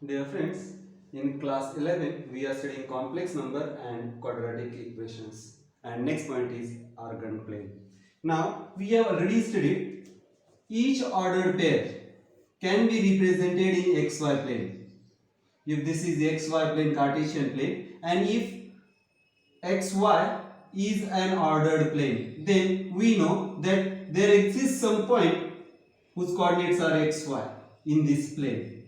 Dear friends, in class 11 we are studying complex number and quadratic equations, and next point is Argand plane. Now we have already studied each ordered pair can be represented in xy plane. If this is xy plane, Cartesian plane, and if xy is an ordered plane, then we know that there exists some point whose coordinates are xy in this plane.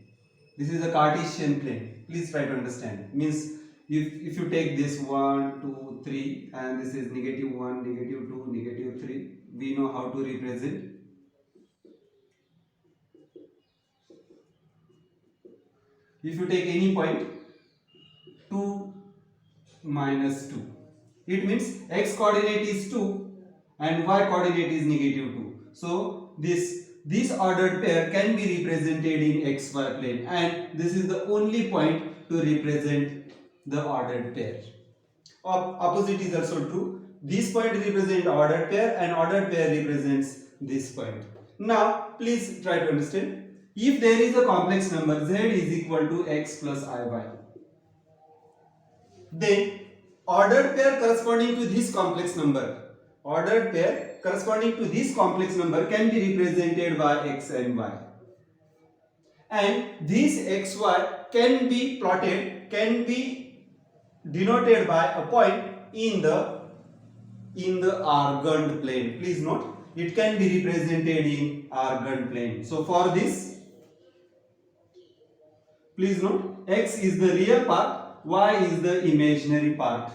This is a Cartesian plane. Please try to understand. Means if you take this 1, 2, 3 and this is negative 1, negative 2, negative 3, we know how to represent. If you take any point 2 minus 2, it means x coordinate is 2 and y coordinate is negative 2. So this ordered pair can be represented in xy plane, and this is the only point to represent the ordered pair. Opposite is also true. This point represents ordered pair and ordered pair represents this point. Now please try to understand. If there is a complex number z is equal to x plus iy, then ordered pair corresponding to this complex number, can be represented by x and y, and this xy can be plotted, can be denoted by a point in the Argand plane. Please note, it can be represented in Argand plane. So for this, please note, x is the real part, y is the imaginary part.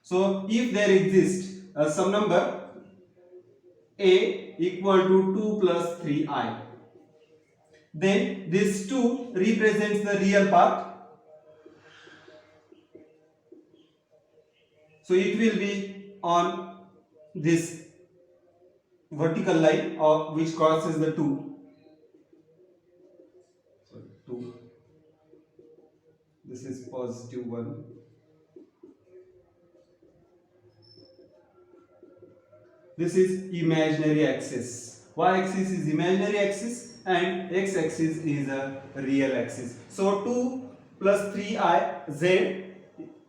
So if there exists some number a equal to 2 plus 3i, then this 2 represents the real part. So it will be on this vertical line of which crosses the 2. So 2. This is positive 1. This is imaginary axis. Y axis is imaginary axis and x axis is a real axis. So 2 plus 3i z,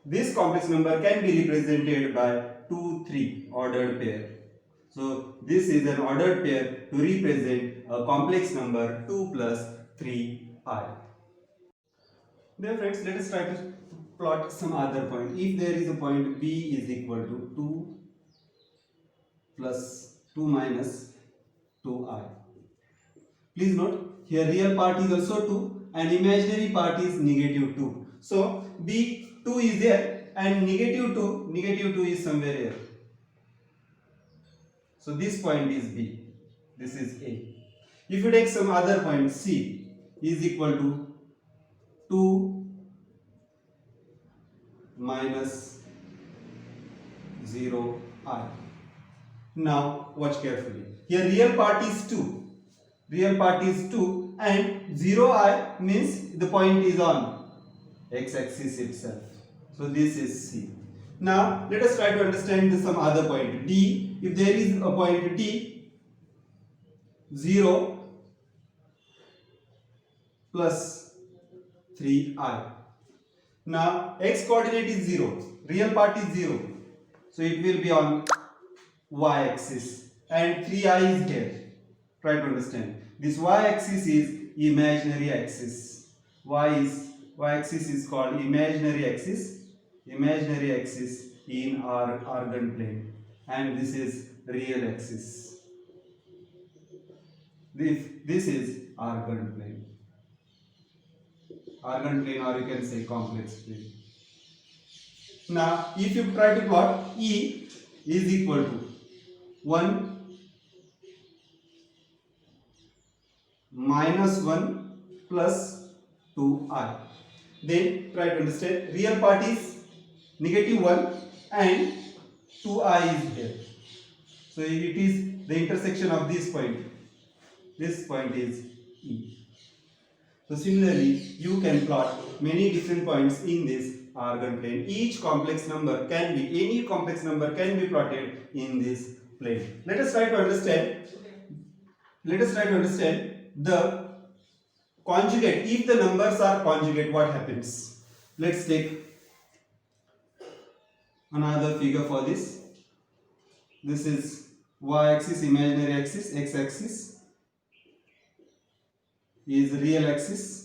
this complex number can be represented by 2, 3 ordered pair. So this is an ordered pair to represent a complex number 2 plus 3i. Dear friends, let us try to plot some other point. If there is a point b is equal to 2 plus 2 minus 2i. Please note, here real part is also 2 and imaginary part is negative 2. So b 2 is there and negative 2 is somewhere here. So this point is b, this is a. If you take some other point c is equal to 2 minus 0i. Now watch carefully. Here real part is 2. Real part is 2 and 0i means the point is on x-axis itself. So this is C. Now let us try to understand some other point D. If there is a point D, 0 plus 3i. Now x coordinate is 0. Real part is 0. So it will be on y-axis and 3i is here. Try to understand. This y-axis is imaginary axis. Y-axis is called imaginary axis. Imaginary axis in our Argand plane, and this is real axis. This is Argand plane. Argand plane, or you can say complex plane. Now, if you try to plot E is equal to 1 minus 1 plus 2i. Then try to understand, real part is negative 1 and 2i is here. So it is the intersection of this point. This point is E. So similarly, you can plot many different points in this Argand plane. Each complex number can be, any complex number can be plotted in this plane. Let us try to understand the conjugate, if the numbers are conjugate, what happens? Let's take another figure for this. This is y-axis, imaginary axis, x-axis is real axis.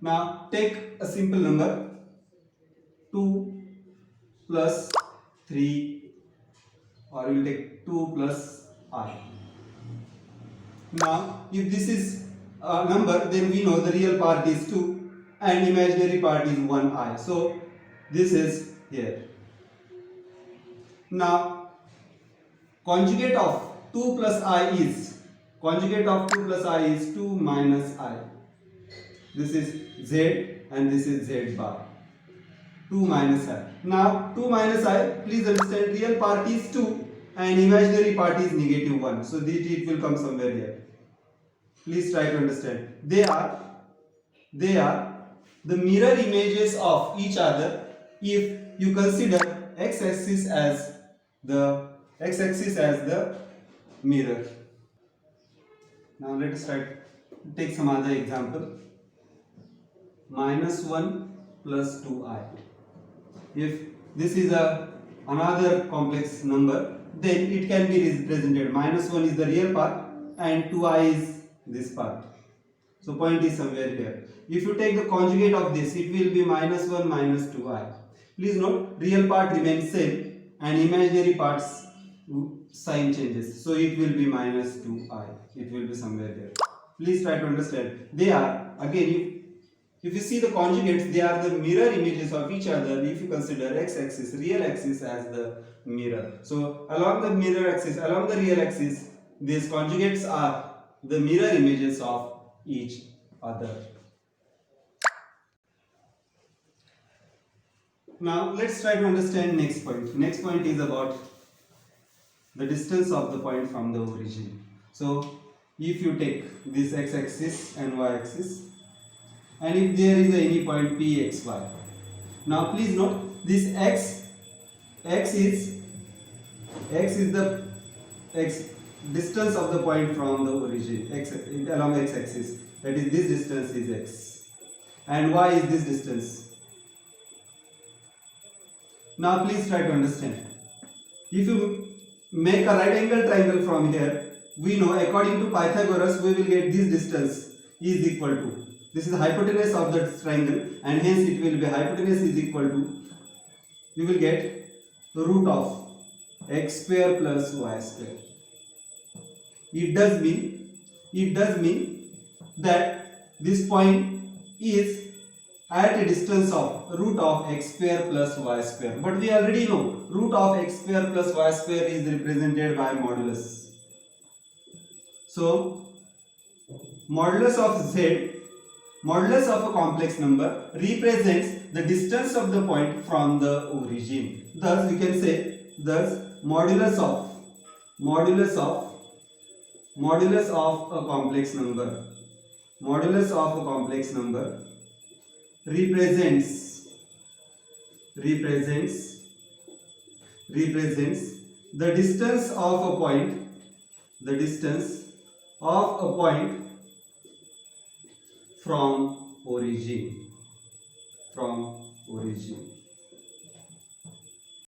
Now take a simple number 2 plus 3, or we will take 2 plus I. Now if this is a number, then we know the real part is 2 and imaginary part is 1I. So this is here. Now conjugate of 2 plus I is 2 minus I. This is Z and this is Z bar. 2 minus I. Now 2 minus I, please understand, real part is 2 and imaginary part is negative 1. So it will come somewhere here. Please try to understand. They are the mirror images of each other if you consider x-axis as the mirror. Now let us take some other example. Minus 1 plus 2I. If this is another complex number, then it can be represented. Minus 1 is the real part and 2I is this part. So point is somewhere here. If you take the conjugate of this, it will be minus 1 minus 2I. Please note, real part remains same and imaginary parts sign changes. So it will be minus 2I. It will be somewhere there. Please try to understand. They are, again, if you see the conjugates, they are the mirror images of each other if you consider x-axis, real axis as the mirror. So along the mirror axis, along the real axis, these conjugates are the mirror images of each other. Now let's try to understand next point. Next point is about the distance of the point from the origin. So if you take this x-axis and y-axis, and if there is any point p, x, y. Now please note, this x is the distance of the point from the origin, along x-axis. That is, this distance is x, and y is this distance. Now please try to understand. If you make a right angle triangle from here, we know according to Pythagoras we will get this distance is equal to, this is the hypotenuse of the triangle, and hence it will be hypotenuse is equal to, we will get the root of x square plus y square. It does mean that this point is at a distance of root of x square plus y square. But we already know root of x square plus y square is represented by modulus. So modulus of z, modulus of a complex number, represents the distance of the point from the origin. Thus we can say, modulus of a complex number represents the distance of a point from origin.